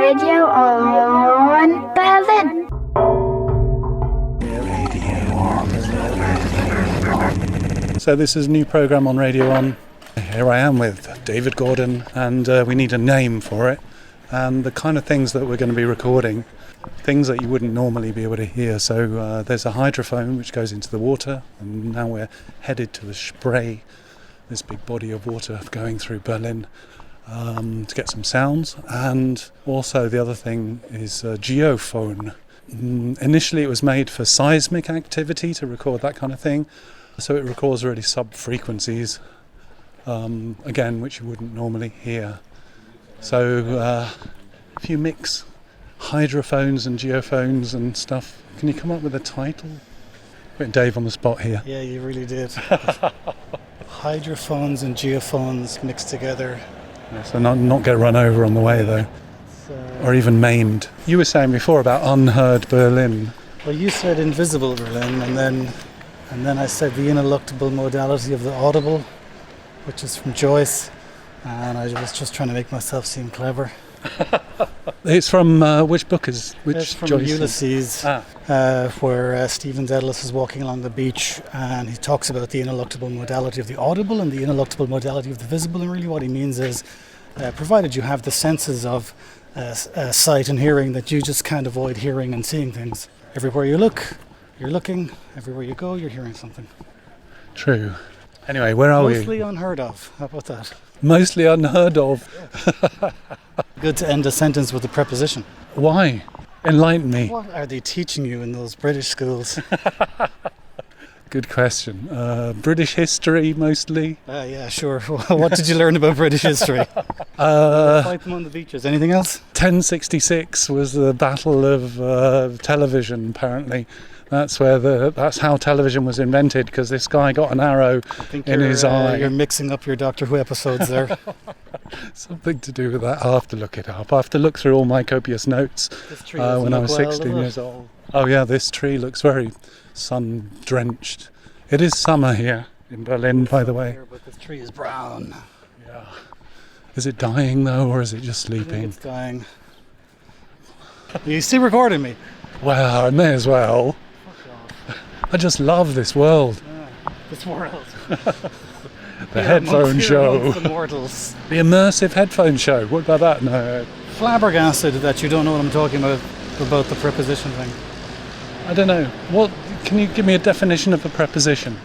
Radio on Berlin. So this is a new programme on Radio On. Here I am with David Gordon, and we need a name for it. And the kind of things that we're going to be recording, things that you wouldn't normally be able to hear. So there's a hydrophone which goes into the water, and now we're headed to the Spree, this big body of water going through Berlin, to get some sounds. And also the other thing is a Geofon. Initially it was made for seismic activity, to record that kind of thing. So it records really sub-frequencies, again, which you wouldn't normally hear. So if you mix hydrophones and geophones and stuff, can you come up with a title? Putting Dave on the spot here. Yeah, you really did. Hydrophones and geophones mixed together. Yeah, so not get run over on the way though, or even maimed. You were saying before about unheard Berlin. Well, you said invisible Berlin, and then I said the ineluctable modality of the audible, which is from Joyce, and I was just trying to make myself seem clever. It's from which book is which? It's from Joyce? Ulysses, where Stephen Dedalus is walking along the beach, and he talks about the ineluctable modality of the audible and the ineluctable modality of the visible. And really, what he means is, provided you have the senses of sight and hearing, that you just can't avoid hearing and seeing things. Everywhere you look, you're looking. Everywhere you go, you're hearing something. True. Anyway, where are we? Mostly unheard of. How about that? Mostly unheard of. Good to end a sentence with a preposition. Why? Enlighten me. What are they teaching you in those British schools? Good question. British history, mostly. Yeah, sure. What did you learn about British history? Fight them on the beaches. Anything else? 1066 was the battle of television, apparently. That's how television was invented, because this guy got an arrow in his eye. You're mixing up your Doctor Who episodes there. Something to do with that. I'll have to look it up. I have to look through all my copious notes when I was 16 years old. Oh yeah, this tree looks very sun-drenched. It is summer here in Berlin, by the way. But this tree is brown. Yeah. Is it dying though, or is it just sleeping? I think it's dying. Are you still recording me? Well, I may as well. I just love this world. Yeah, this world. The headphone show. The mortals. The immersive headphone show. What about that? No. Flabbergasted that you don't know what I'm talking about the preposition thing. I don't know. What? Can you give me a definition of a preposition?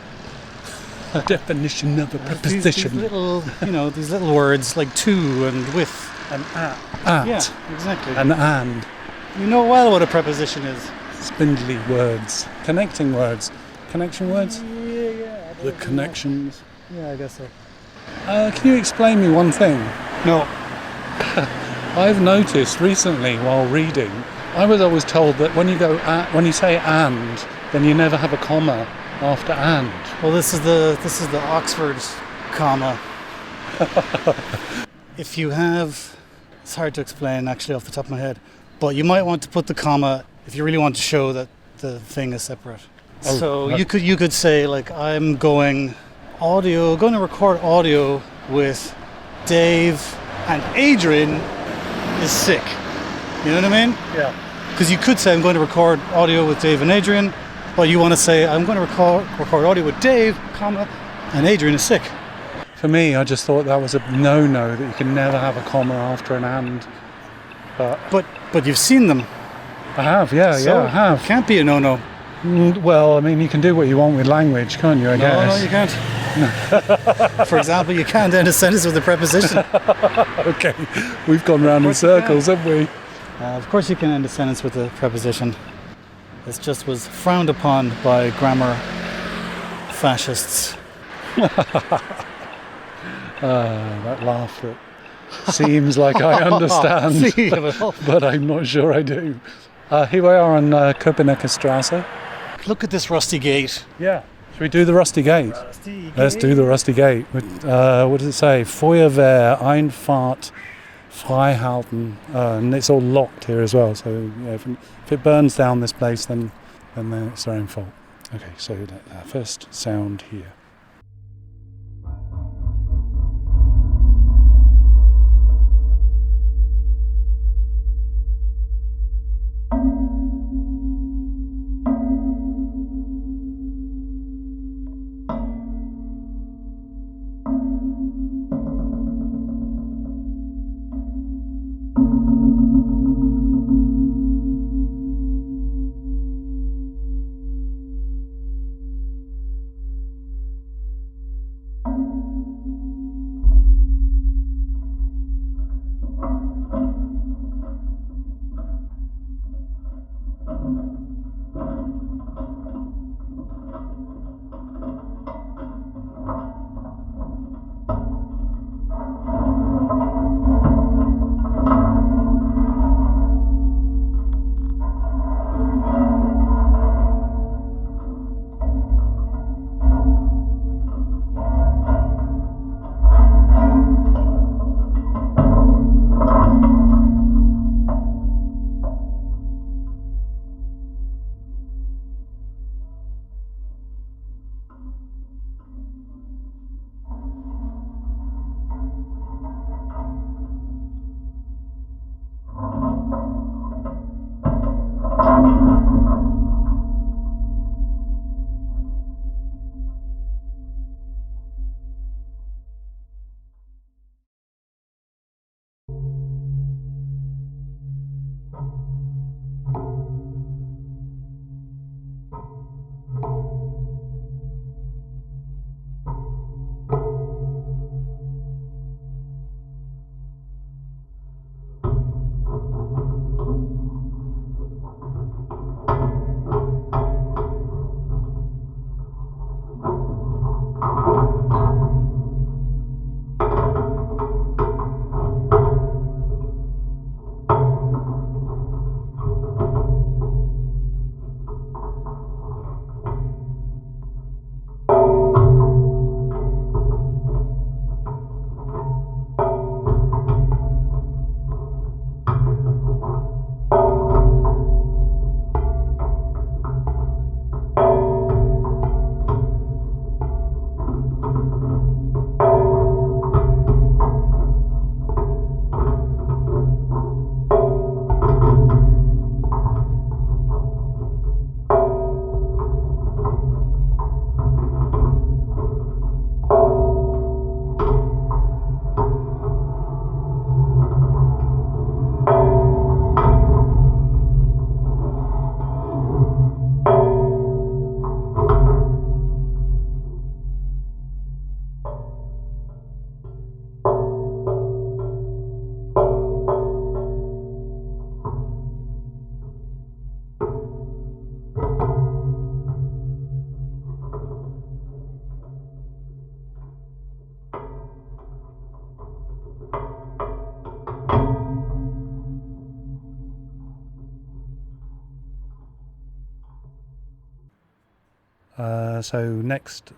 A definition of a preposition. These little words like to and with and at. Yeah, exactly. And. You know well what a preposition is. Spindly words. Connecting words. Connection words? Yeah. The connections. Yeah, I guess so. Can you explain me one thing? No. I've noticed recently while reading, I was always told that when you say and, then you never have a comma after and. Well, this is the Oxford comma. If you have, it's hard to explain actually off the top of my head, but you might want to put the comma if you really want to show that the thing is separate. So you could say, like, I'm going to record audio with Dave, and Adrian is sick. You know what I mean? Yeah. Because you could say I'm going to record audio with Dave and Adrian, but you want to say I'm going to record audio with Dave, comma, and Adrian is sick. For me, I just thought that was a no-no, that you can never have a comma after an and. But you've seen them. I have, I have. It can't be a no-no. Well, I mean, you can do what you want with language, can't you, I guess? No, you can't. No. For example, you can't end a sentence with a preposition. Okay, we've gone round in circles, haven't we? Of course you can end a sentence with a preposition. This just was frowned upon by grammar fascists. That laugh that seems like I understand, but I'm not sure I do. Here we are on Köpenicker Straße. Look at this rusty gate. Yeah. Should we do the rusty gate? Let's do the rusty gate. What does it say? Feuerwehr, Einfahrt, Freihalten. And it's all locked here as well. So if it burns down this place, then it's their own fault. Okay, so first sound here.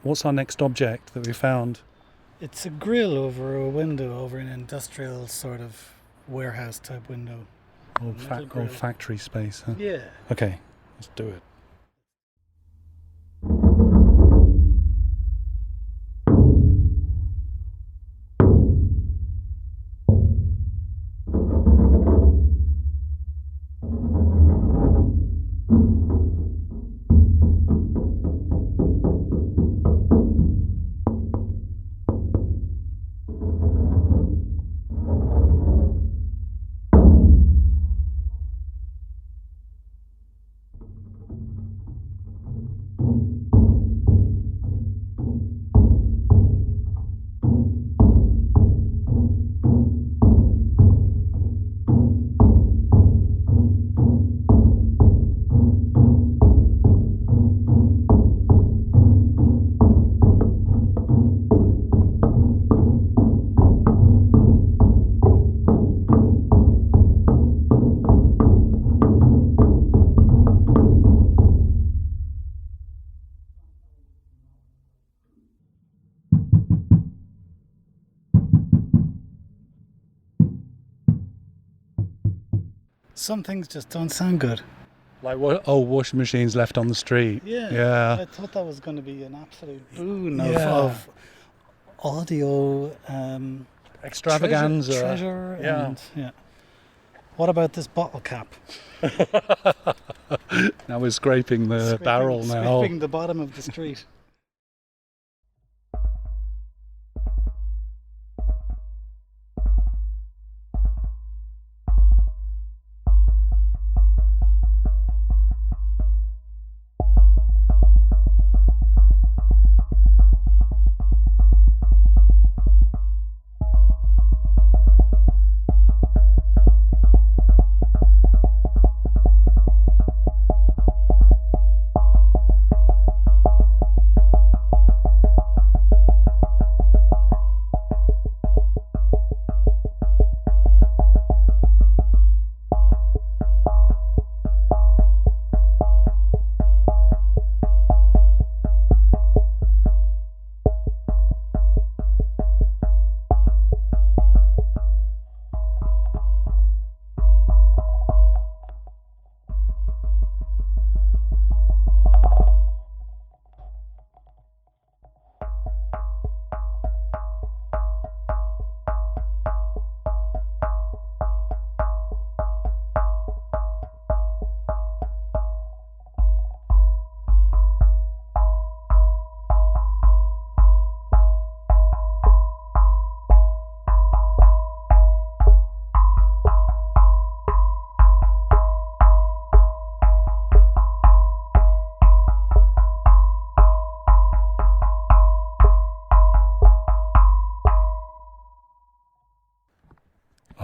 What's our next object that we found? It's a grill over a window, over an industrial sort of warehouse type window. Or factory space, huh? Yeah. Okay, let's do it. Some things just don't sound good. Like washing machines left on the street. Yeah. I thought that was going to be an absolute boon of audio extravaganza. Treasure. And, what about this bottle cap? Now we're scraping the barrel now. Scraping the bottom of the street.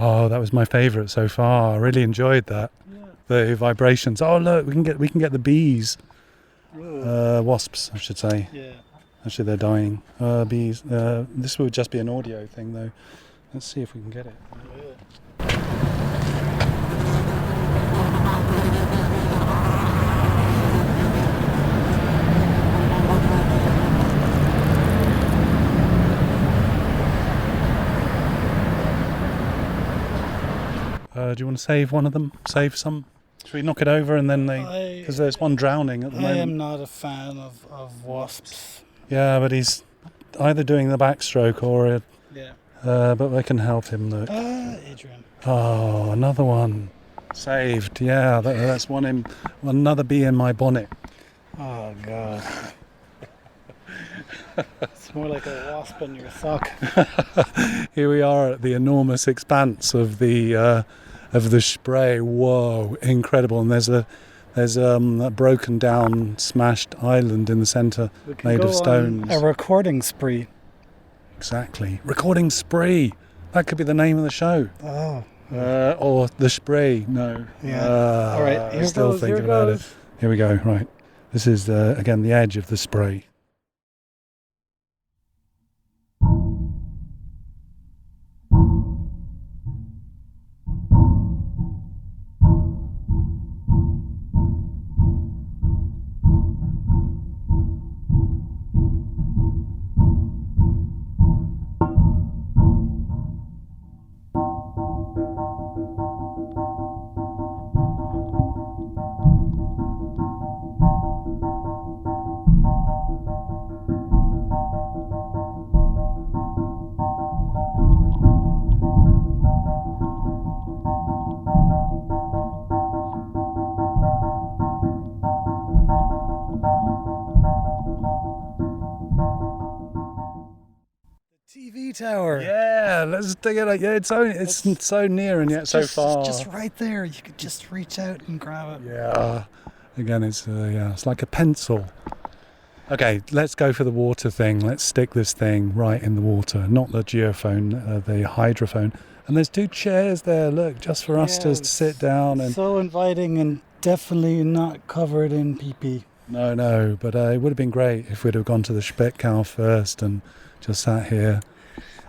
Oh, that was my favourite so far. I really enjoyed that. Yeah. The vibrations. Oh, look, we can get the bees. Wasps, I should say. Yeah. Actually, they're dying. Bees. This would just be an audio thing, though. Let's see if we can get it. Do you want to save one of them? Save some? Should we knock it over and then because there's one drowning at the moment. I am not a fan of wasps. Yeah, but he's either doing the backstroke or... Yeah. But I can help him, look. Adrian. Oh, another one. Saved, yeah. That's another bee in my bonnet. Oh, God. It's more like a wasp in your sock. Here we are at the enormous expanse of the spray. Whoa, incredible! And there's a broken down, smashed island in the centre made of stones. A recording spree. Exactly, recording spree. That could be the name of the show. Oh. Or the spray. No. Yeah. All right. Here Still goes, thinking here about goes. it. Here we go. Right. This is again the edge of the spray. TV tower. Yeah, let's dig it up. Yeah, it's so near and yet so far. Just right there. You could just reach out and grab it. Yeah. Again, it's like a pencil. Okay, let's go for the water thing. Let's stick this thing right in the water, not the geophone, the hydrophone. And there's 2 chairs there, look, just for us to sit down. And so inviting and definitely not covered in pee-pee. No, but it would have been great if we'd have gone to the Speckau first and just sat here.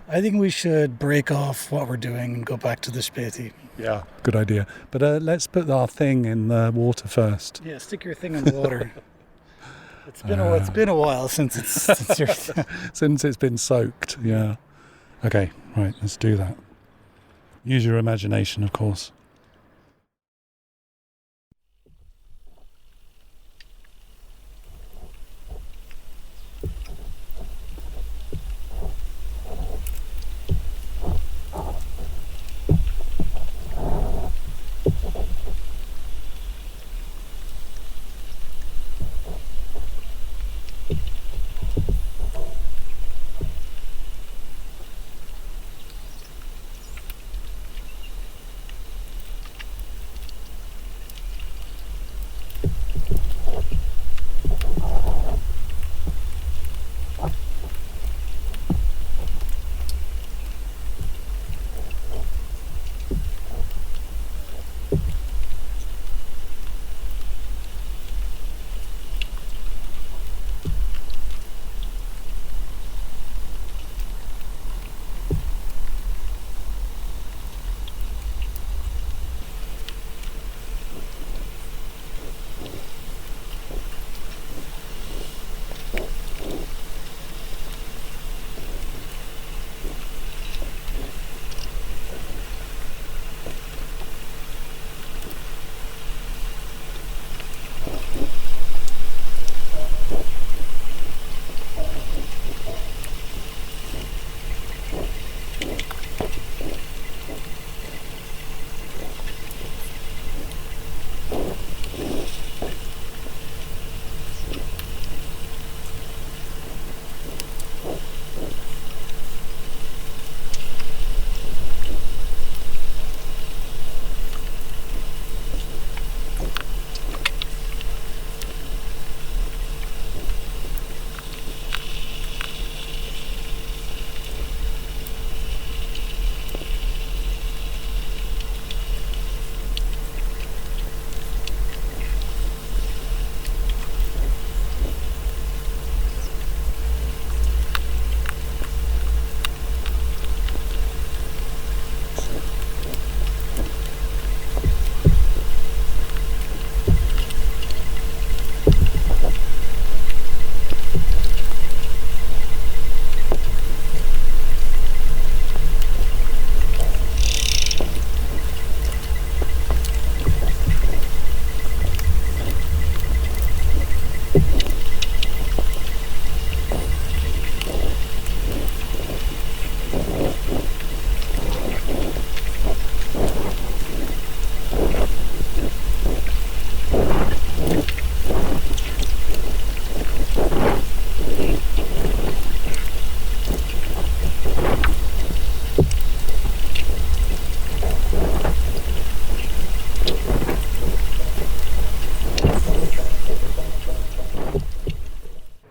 I think we should break off what we're doing and go back to the Späti. Yeah, good idea. But let's put our thing in the water first. Yeah, stick your thing in the water. It's been a while since it's been soaked. Yeah. Okay, right. Let's do that. Use your imagination, of course.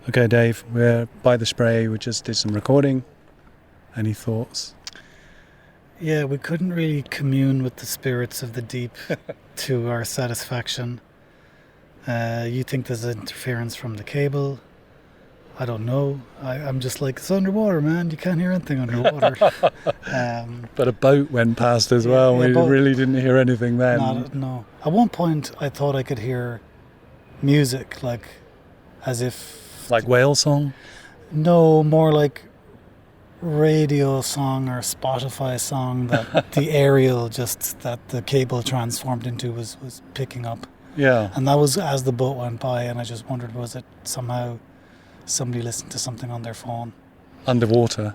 Okay, Dave, we're by the spray. We just did some recording. Any thoughts? Yeah, we couldn't really commune with the spirits of the deep to our satisfaction. You think there's interference from the cable. I don't know. I'm just like, it's underwater, man. You can't hear anything underwater. But a boat went past as well. We really didn't hear anything then. No. At one point, I thought I could hear music, like as if... Like whale song? No, more like radio song or Spotify song that the aerial that the cable transformed into was picking up. Yeah. And that was as the boat went by, and I just wondered, was it somehow somebody listened to something on their phone? Underwater?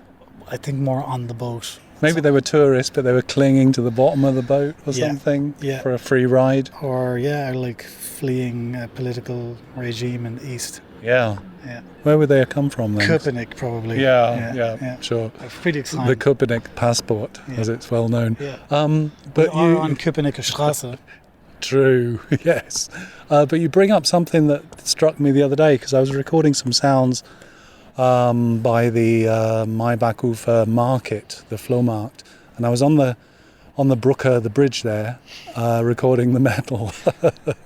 I think more on the boat. Maybe they were tourists, but they were clinging to the bottom of the boat or something for a free ride. Or like fleeing a political regime in the east. Yeah. Yeah. Where would they have come from then? Köpenick, probably. Yeah, sure. Pretty exciting. The Köpenick passport, as it's well known. Yeah. But we are on Köpenicker Straße. True, yes. But you bring up something that struck me the other day, because I was recording some sounds by the Maybakufer market, the Flohmarkt, and I was on the Brücke, the bridge there, recording the metal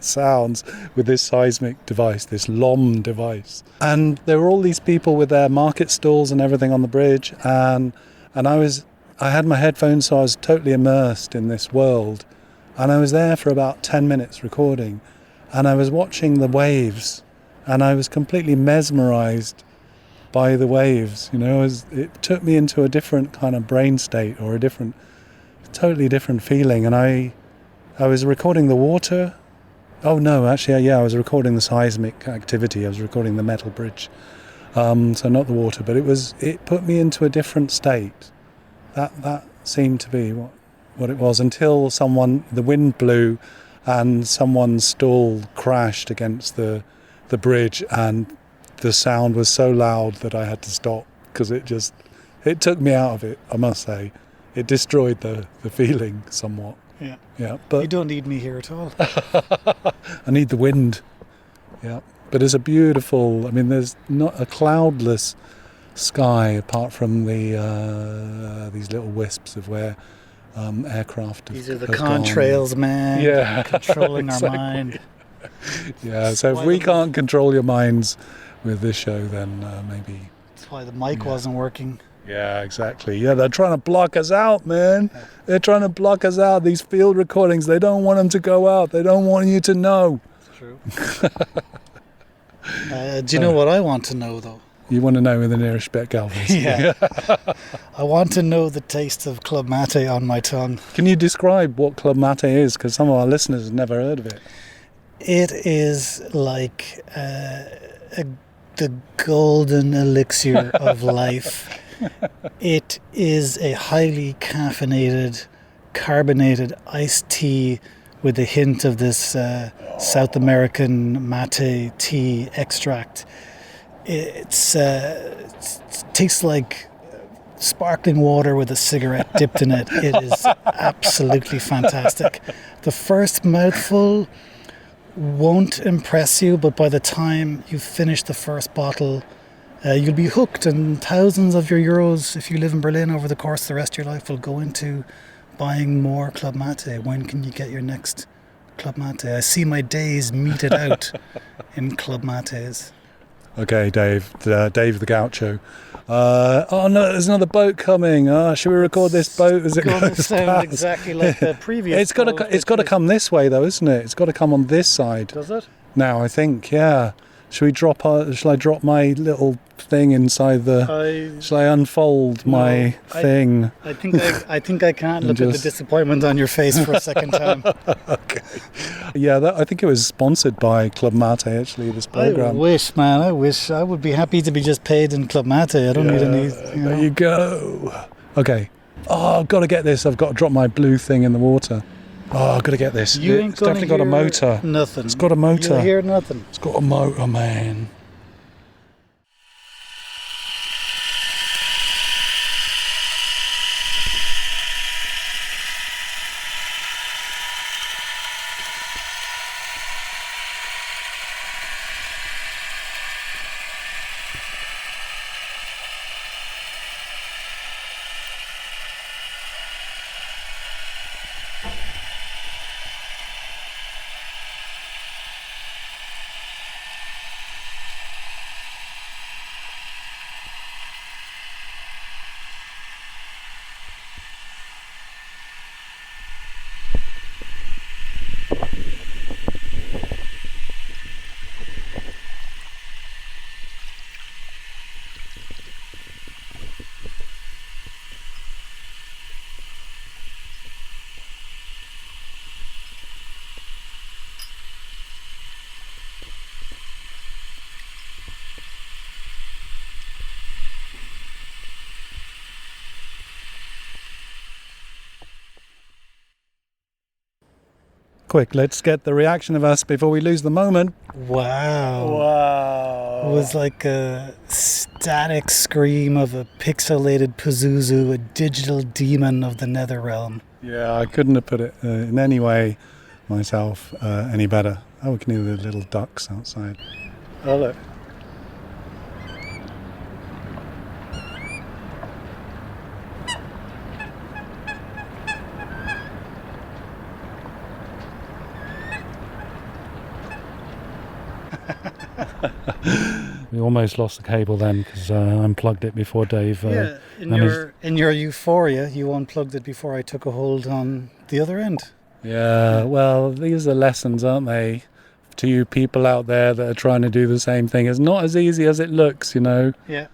sounds with this seismic device, this LOM device. And there were all these people with their market stalls and everything on the bridge, and I had my headphones, so I was totally immersed in this world. And I was there for about 10 minutes recording, and I was watching the waves, and I was completely mesmerized by the waves. You know, it took me into a different kind of brain state, or a totally different feeling. And I was recording the water. Oh no, actually, yeah, I was recording the seismic activity. I was recording the metal bridge. So not the water, but it put me into a different state. That seemed to be what it was, until the wind blew and someone's stall crashed against the bridge, and the sound was so loud that I had to stop, because it took me out of it, I must say. It destroyed the feeling somewhat. Yeah. But you don't need me here at all. I need the wind. Yeah. But it's a beautiful, there's not a cloudless sky apart from these little wisps of where aircraft have, these are the gone. contrails, man. Yeah. Controlling exactly. our mind. Yeah, so if we can't control your minds with this show, then maybe... That's why the mic wasn't working. Yeah, exactly. Yeah, they're trying to block us out, man. They're trying to block us out. These field recordings, they don't want them to go out. They don't want you to know. It's true. Do you know what I want to know, though? You want to know where the nearest Bettgalv is? Yeah. I want to know the taste of Club Mate on my tongue. Can you describe what Club Mate is? Because some of our listeners have never heard of it. It is like the golden elixir of life. It is a highly caffeinated, carbonated iced tea with a hint of this South American mate tea extract. It tastes like sparkling water with a cigarette dipped in it. It is absolutely fantastic. The first mouthful won't impress you, but by the time you finish the first bottle, you'll be hooked, and thousands of your euros, if you live in Berlin, over the course of the rest of your life will go into buying more Club Mate. When can you get your next Club Mate? I see my days meted out in Club Mates. Okay, Dave the Gaucho. Oh no, there's another boat coming. Should we record this boat as it goes past? Sound exactly like the previous. It's got to come this way though, isn't it? It's got to come on this side. Does it? Now I think, yeah. Shall I drop my little thing inside the? Shall I unfold my thing? I think I can't look at the disappointment on your face for a second time. Okay. Yeah, I think it was sponsored by Club Mate actually. This program. I wish, man. I would be happy to be just paid in Club Mate. I don't need any. There you go. Okay. Oh, I've got to get this. I've got to drop my blue thing in the water. Oh, I've got to get this. It's definitely got a motor. Nothing. It's got a motor. You'll hear nothing. It's got a motor, man. Quick, let's get the reaction of us before we lose the moment. Wow. Wow. was like a static scream of a pixelated Pazuzu, a digital demon of the nether realm. Yeah, I couldn't have put it in any way myself any better. Oh, we can hear the little ducks outside. Oh, look. We almost lost the cable then because I unplugged it before Dave. In your euphoria, you unplugged it before I took a hold on the other end. Yeah, well, these are lessons, aren't they? To you people out there that are trying to do the same thing. It's not as easy as it looks, you know. Yeah.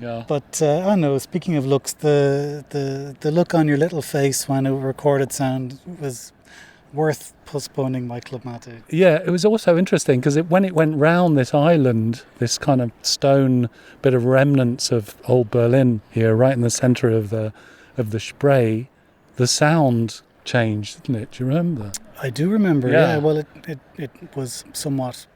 Yeah. But I know, speaking of looks, the look on your little face when it recorded sound was worth postponing my Club Mate. Yeah, it was also interesting because when it went round this island, this kind of stone bit of remnants of old Berlin here, right in the centre of the Spree, the sound changed, didn't it? Do you remember? I do remember. Yeah. Well, it was somewhat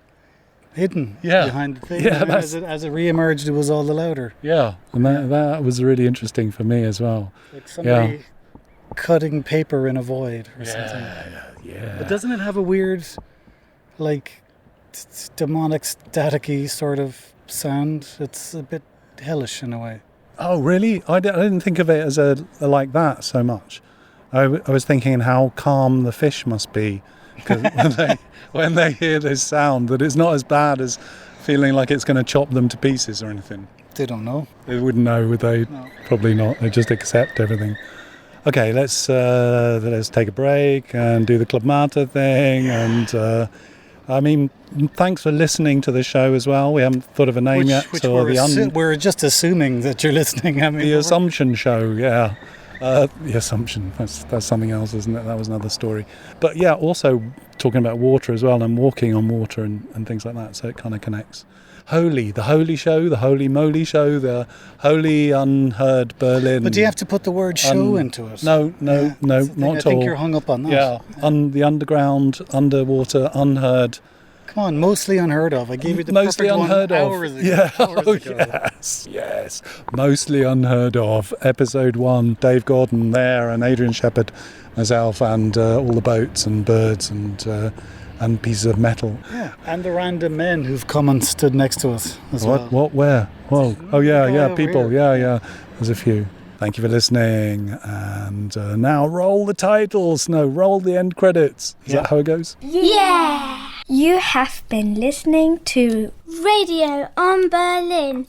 hidden behind the thing. Yeah, as it re-emerged, it was all the louder. Yeah, and that was really interesting for me as well. Like somebody cutting paper in a void or something. Yeah. But doesn't it have a weird, like, demonic, staticky sort of sound? It's a bit hellish in a way. Oh, really? I didn't think of it as a like that so much. I was thinking how calm the fish must be, because when they hear this sound, that it's not as bad as feeling like it's going to chop them to pieces or anything. They don't know. They wouldn't know, would they? No. Probably not. They just accept everything. Okay, let's take a break and do the Club Mate thing. And I mean, thanks for listening to the show as well. We haven't thought of a name yet. We're just assuming that you're listening. I mean, the Assumption Show, yeah. The Assumption, that's something else, isn't it? That was another story. But yeah, also talking about water as well, and walking on water and things like that, so it kind of connects. The Holy Show, the Holy Moly Show, the Holy Unheard Berlin. But do you have to put the word show into it? No, not at all. I think you're hung up on that. Yeah, the underground, underwater, unheard. Come on, mostly unheard of. I gave you the mostly perfect unheard one of. hours ago. Yeah, hours ago. Yes. Mostly unheard of. Episode 1, Dave Gordon there, and Adrian Shephard, myself, and all the boats and birds and pieces of metal. Yeah, and the random men who've come and stood next to us as well. What, where? Whoa. Oh, yeah, people. Yeah. There's a few. Thank you for listening. And now roll the titles. No, roll the end credits. Is that how it goes? Yeah! You have been listening to Radio on Berlin.